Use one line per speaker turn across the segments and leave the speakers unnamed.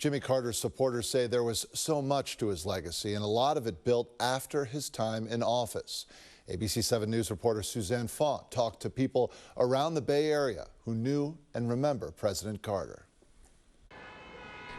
Jimmy Carter's supporters say there was so much to his legacy, and a lot of it built after his time in office. ABC 7 News reporter Suzanne Font talked to people around the Bay Area who knew and remember President Carter.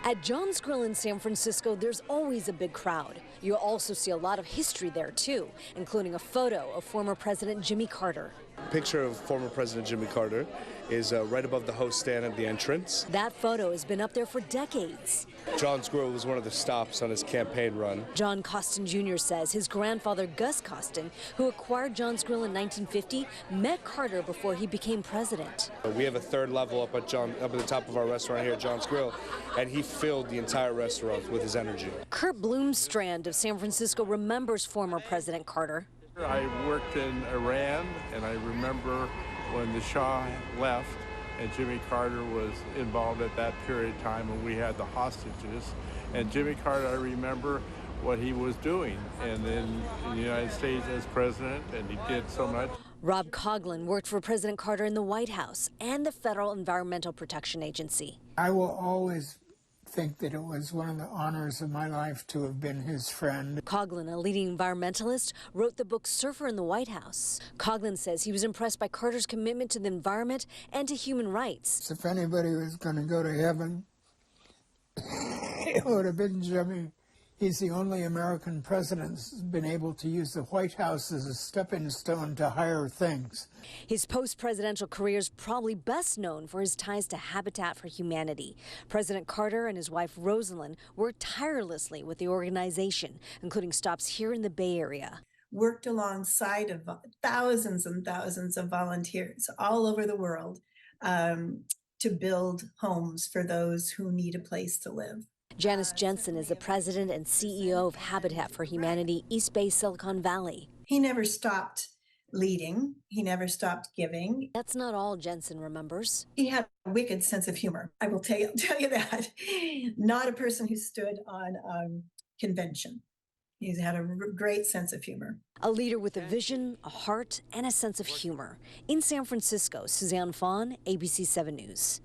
At John's Grill in San Francisco, there's always a big crowd. You'll also see a lot of history there, too, including a photo of former President Jimmy Carter.
A picture of former President Jimmy Carter is right above the host stand at the entrance.
That photo has been up there for decades.
John's Grill was one of the stops on his campaign run.
John Costin Jr. says his grandfather, Gus Costin, who acquired John's Grill in 1950, met Carter before he became president.
We have a third level up at the top of our restaurant here at John's Grill, and he filled the entire restaurant with his energy.
Kurt Bloomstrand of San Francisco remembers former President Carter.
I worked in Iran, and I remember when the Shah left and Jimmy Carter was involved at that period of time when we had the hostages. And Jimmy Carter, I remember what he was doing, and then in the United States as president, and he did so much.
Rob Coughlin worked for President Carter in the White House and the Federal Environmental Protection Agency.
I will always think that it was one of the honors of my life to have been his friend.
Coughlin, a leading environmentalist, wrote the book Surfer in the White House. Coughlin says he was impressed by Carter's commitment to the environment and to human rights.
If anybody was going to go to heaven, it would have been Jimmy. He's the only American president that's been able to use the White House as a stepping stone to higher things.
His post-presidential career is probably best known for his ties to Habitat for Humanity. President Carter and his wife Rosalind worked tirelessly with the organization, including stops here in the Bay Area.
Worked alongside of thousands and thousands of volunteers all over the world to build homes for those who need a place to live.
Janice Jensen is the president and CEO of Habitat for Humanity, East Bay, Silicon Valley.
He never stopped leading. He never stopped giving.
That's not all Jensen remembers.
He had a wicked sense of humor. I will tell you that. Not a person who stood on convention. He's had a great sense of humor.
A leader with a vision, a heart, and a sense of humor. In San Francisco, Suzanne Font, ABC 7 News.